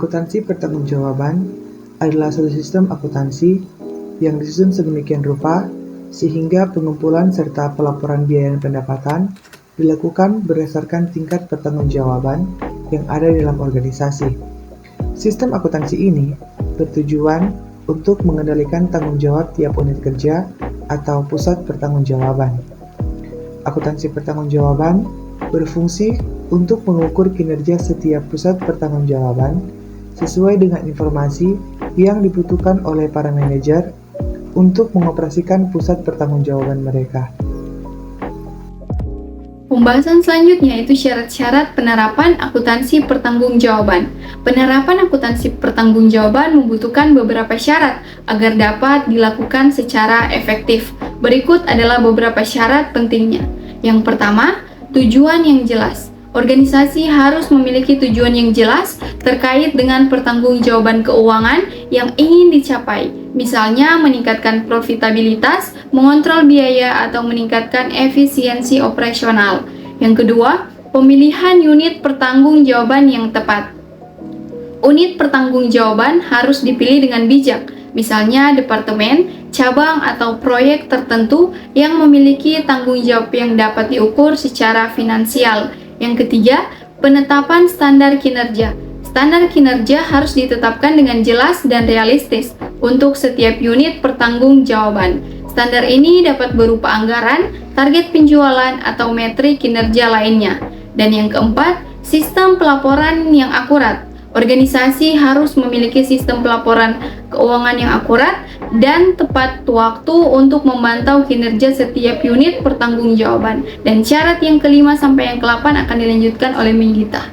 Akuntansi pertanggungjawaban adalah satu sistem akuntansi yang disusun sedemikian rupa sehingga pengumpulan serta pelaporan biaya dan pendapatan dilakukan berdasarkan tingkat pertanggungjawaban yang ada dalam organisasi. Sistem akuntansi ini bertujuan untuk mengendalikan tanggung jawab tiap unit kerja atau pusat pertanggungjawaban. Akuntansi pertanggungjawaban berfungsi untuk mengukur kinerja setiap pusat pertanggungjawaban sesuai dengan informasi yang dibutuhkan oleh para manajer untuk mengoperasikan pusat pertanggungjawaban mereka. Pembahasan selanjutnya yaitu syarat-syarat penerapan akuntansi pertanggungjawaban. Penerapan akuntansi pertanggungjawaban membutuhkan beberapa syarat agar dapat dilakukan secara efektif. Berikut adalah beberapa syarat pentingnya. Yang pertama, tujuan yang jelas. Organisasi harus memiliki tujuan yang jelas terkait dengan pertanggungjawaban keuangan yang ingin dicapai. Misalnya meningkatkan profitabilitas, mengontrol biaya, atau meningkatkan efisiensi operasional. Yang kedua, pemilihan unit pertanggungjawaban yang tepat. Unit pertanggungjawaban harus dipilih dengan bijak, misalnya departemen, cabang, atau proyek tertentu yang memiliki tanggung jawab yang dapat diukur secara finansial. Yang ketiga, penetapan standar kinerja. Standar kinerja harus ditetapkan dengan jelas dan realistis untuk setiap unit pertanggungjawaban. Standar ini dapat berupa anggaran, target penjualan, atau metrik kinerja lainnya. Dan yang keempat, sistem pelaporan yang akurat. Organisasi harus memiliki sistem pelaporan keuangan yang akurat dan tepat waktu untuk memantau kinerja setiap unit pertanggungjawaban. Dan syarat yang kelima sampai yang ke-8 akan dilanjutkan oleh Menggita.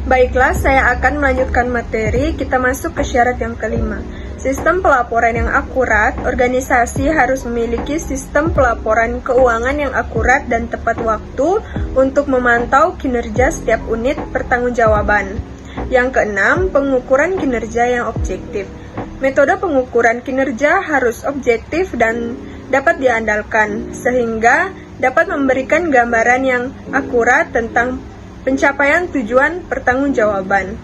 Baiklah, saya akan melanjutkan materi. Kita masuk ke syarat yang kelima. Sistem pelaporan yang akurat. Organisasi harus memiliki sistem pelaporan keuangan yang akurat dan tepat waktu untuk memantau kinerja setiap unit pertanggungjawaban. Yang keenam, pengukuran kinerja yang objektif. Metode pengukuran kinerja harus objektif dan dapat diandalkan, sehingga dapat memberikan gambaran yang akurat tentang pencapaian tujuan pertanggungjawaban.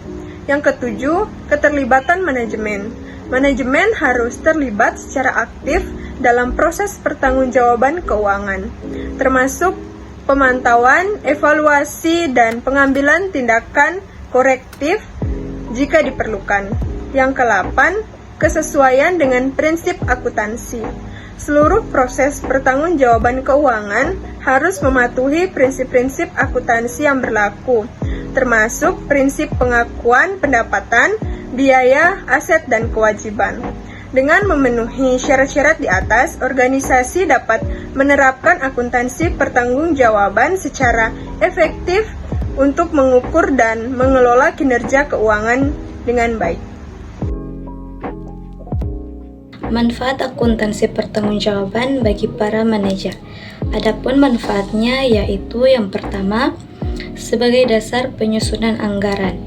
Yang ketujuh, keterlibatan manajemen. Manajemen harus terlibat secara aktif dalam proses pertanggungjawaban keuangan, termasuk pemantauan, evaluasi, dan pengambilan tindakan korektif jika diperlukan. Yang ke-8, kesesuaian dengan prinsip akuntansi. Seluruh proses pertanggungjawaban keuangan harus mematuhi prinsip-prinsip akuntansi yang berlaku, termasuk prinsip pengakuan pendapatan, biaya, aset, dan kewajiban. Dengan memenuhi syarat-syarat di atas, organisasi dapat menerapkan akuntansi pertanggungjawaban secara efektif untuk mengukur dan mengelola kinerja keuangan dengan baik. Manfaat akuntansi pertanggungjawaban bagi para manajer. Adapun manfaatnya yaitu yang pertama, sebagai dasar penyusunan anggaran.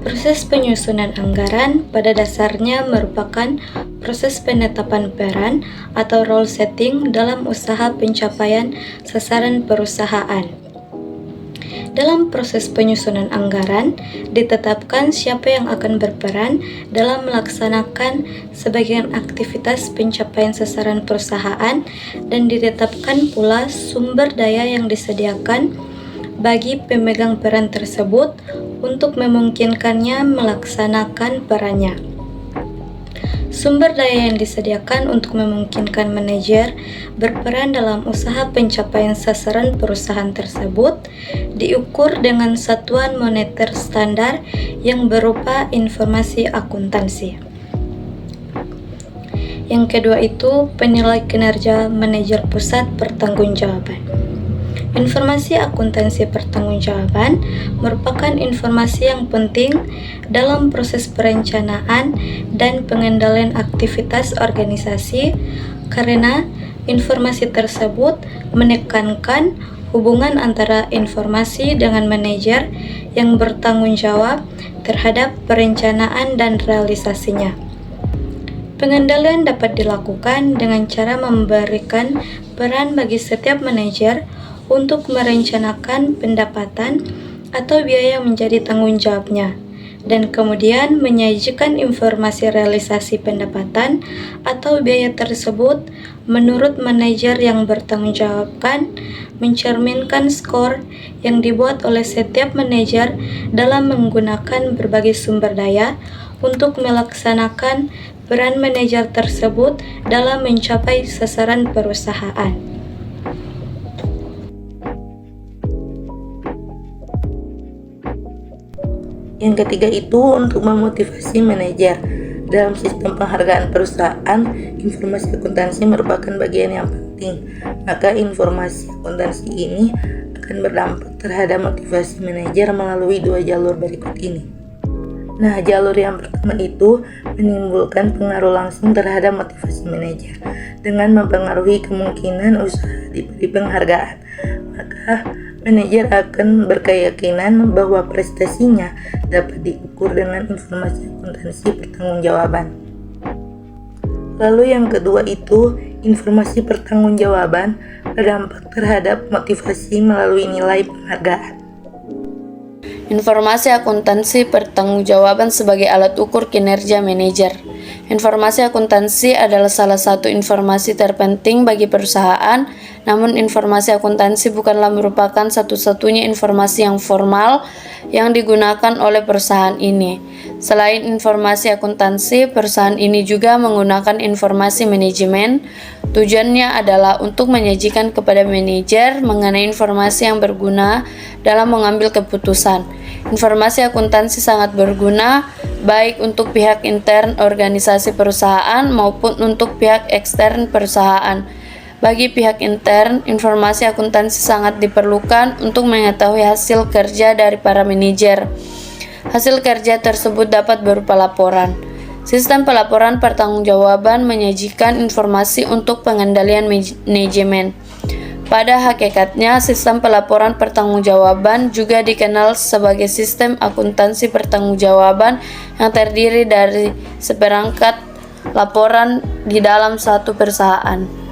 Proses penyusunan anggaran pada dasarnya merupakan proses penetapan peran atau role setting dalam usaha pencapaian sasaran perusahaan. Dalam proses penyusunan anggaran, ditetapkan siapa yang akan berperan dalam melaksanakan sebagian aktivitas pencapaian sasaran perusahaan dan ditetapkan pula sumber daya yang disediakan bagi pemegang peran tersebut untuk memungkinkannya melaksanakan perannya. Sumber daya yang disediakan untuk memungkinkan manajer berperan dalam usaha pencapaian sasaran perusahaan tersebut diukur dengan satuan moneter standar yang berupa informasi akuntansi. Yang kedua itu penilai kinerja manajer pusat pertanggungjawaban. Informasi akuntansi pertanggungjawaban merupakan informasi yang penting dalam proses perencanaan dan pengendalian aktivitas organisasi karena informasi tersebut menekankan hubungan antara informasi dengan manajer yang bertanggung jawab terhadap perencanaan dan realisasinya. Pengendalian dapat dilakukan dengan cara memberikan peran bagi setiap manajer untuk merencanakan pendapatan atau biaya yang menjadi tanggung jawabnya, dan kemudian menyajikan informasi realisasi pendapatan atau biaya tersebut menurut manajer yang bertanggung jawabkan, mencerminkan skor yang dibuat oleh setiap manajer dalam menggunakan berbagai sumber daya untuk melaksanakan peran manajer tersebut dalam mencapai sasaran perusahaan. Yang ketiga itu untuk memotivasi manajer. Dalam sistem penghargaan perusahaan, informasi akuntansi merupakan bagian yang penting. Maka informasi akuntansi ini akan berdampak terhadap motivasi manajer melalui 2 jalur berikut ini. Nah, jalur yang pertama itu menimbulkan pengaruh langsung terhadap motivasi manajer dengan mempengaruhi kemungkinan usaha diberi penghargaan. Maka manajer akan berkeyakinan bahwa prestasinya dapat diukur dengan informasi akuntansi pertanggungjawaban. Lalu yang kedua itu informasi pertanggungjawaban berdampak terhadap motivasi melalui nilai penghargaan. Informasi akuntansi pertanggungjawaban sebagai alat ukur kinerja manajer. Informasi akuntansi adalah salah satu informasi terpenting bagi perusahaan, namun informasi akuntansi bukanlah merupakan satu-satunya informasi yang formal yang digunakan oleh perusahaan ini. Selain informasi akuntansi, perusahaan ini juga menggunakan informasi manajemen. Tujuannya adalah untuk menyajikan kepada manajer mengenai informasi yang berguna dalam mengambil keputusan. Informasi akuntansi sangat berguna baik untuk pihak intern organisasi perusahaan maupun untuk pihak ekstern perusahaan. Bagi pihak intern, informasi akuntansi sangat diperlukan untuk mengetahui hasil kerja dari para manajer. Hasil kerja tersebut dapat berupa laporan. Sistem pelaporan pertanggungjawaban menyajikan informasi untuk pengendalian manajemen. Pada hakikatnya, sistem pelaporan pertanggungjawaban juga dikenal sebagai sistem akuntansi pertanggungjawaban yang terdiri dari seperangkat laporan di dalam satu perusahaan.